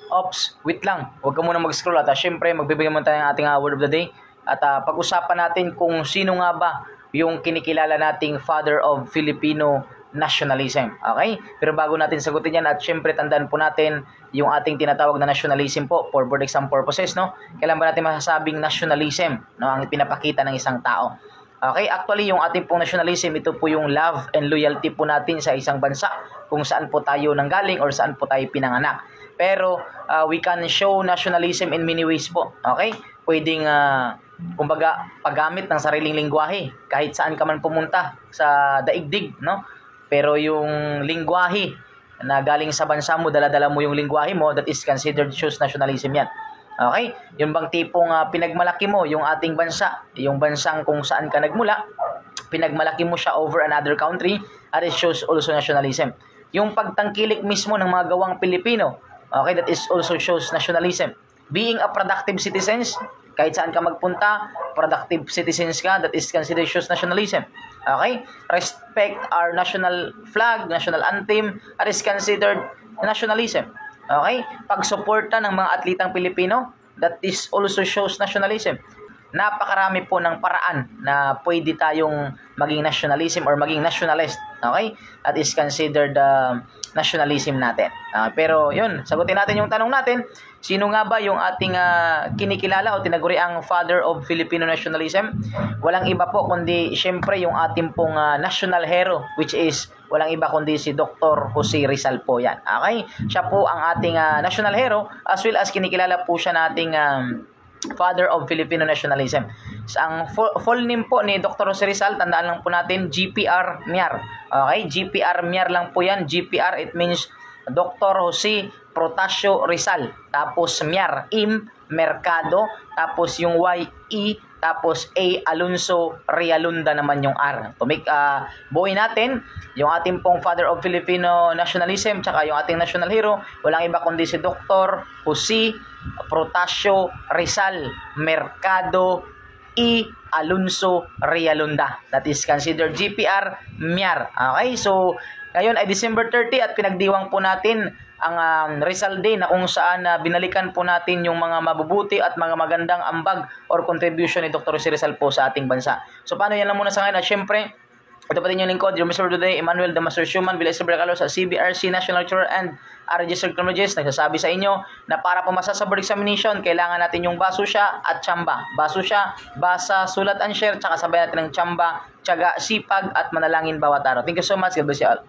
Ops, wait lang. Huwag ka muna mag-scroll at syempre magbibigay muna tayo ng ating word of the day at pag-usapan natin kung sino nga ba yung kinikilala nating father of Filipino nationalism. Okay? Pero bago natin sagutin yan at syempre tandaan po natin yung ating tinatawag na nationalism po for board exam purposes, no? Kailan ba natin masasabing nationalism, no? Ang pinapakita ng isang tao. Okay, actually yung ating pong nationalism, ito po yung love and loyalty po natin sa isang bansa kung saan po tayo nanggaling or saan po tayo pinanganak. Pero we can show nationalism in many ways po. Okay? Pwedeng kumbaga paggamit ng sariling lingwahe kahit saan ka man pumunta sa daigdig, no? Pero yung lingwahe na galing sa bansa mo, dala-dala mo yung lingwahe mo, that is considered shows nationalism yan. Okay? Yung bang tipong pinagmalaki mo yung ating bansa, yung bansang kung saan ka nagmula, pinagmalaki mo siya over another country, that is shows also nationalism. Yung pagtangkilik mismo ng mga gawang Pilipino, okay, that is also shows nationalism. Being a productive citizens, kahit saan ka magpunta, productive citizens ka, that is considered shows nationalism. Okay? Respect our national flag, national anthem, that is considered nationalism. Okay? Pagsuporta ng mga atletang Pilipino, that is also shows nationalism. Napakarami po ng paraan na pwede tayong maging nationalism or maging nationalist. Okay? That is considered nationalism natin. Pero yun, sagutin natin yung tanong natin. Sino nga ba yung ating kinikilala o tinaguri ang father of Filipino nationalism? Walang iba po kundi syempre yung ating pong national hero, which is walang iba kundi si Dr. Jose Rizal po yan. Okay? Siya po ang ating national hero as well as kinikilala po siya nating father of Filipino nationalism. Ang full name po ni Dr. Jose Rizal, tandaan lang po natin, GPR Miar. Okay? GPR Miar lang po yan. GPR, it means Dr. Jose Protasio Rizal. Tapos Miar, Im, Mercado. Tapos yung Y-E. Tapos A, Alonso Realunda naman yung R. To make buuin natin, yung ating pong father of Filipino nationalism, tsaka yung ating national hero, walang iba kundi si Dr. Jose Protasio Rizal Mercado E. Alonso Realunda. That is considered GPR Miar. Okay, so ngayon ay December 30 at pinagdiwang po natin ang Rizal Day na kung saan binalikan po natin yung mga mabubuti at mga magandang ambag or contribution ni Dr. Jose Rizal po sa ating bansa. So paano yan lang muna sa ngayon at syempre ito pa din yung lingkod, yung Mr. Today, Emmanuel Damastor Schumann, Villaisor Bracalo sa CBRC National Lecturer and Registered Criminologist. Nagsasabi sa inyo na para pumasa sa board examination, kailangan natin yung basusya at tsamba. Basusya, basa, sulat and share, tsaka sabay natin ng tsamba, tiyaga, sipag at manalangin bawat araw. Thank you so much. God bless you all.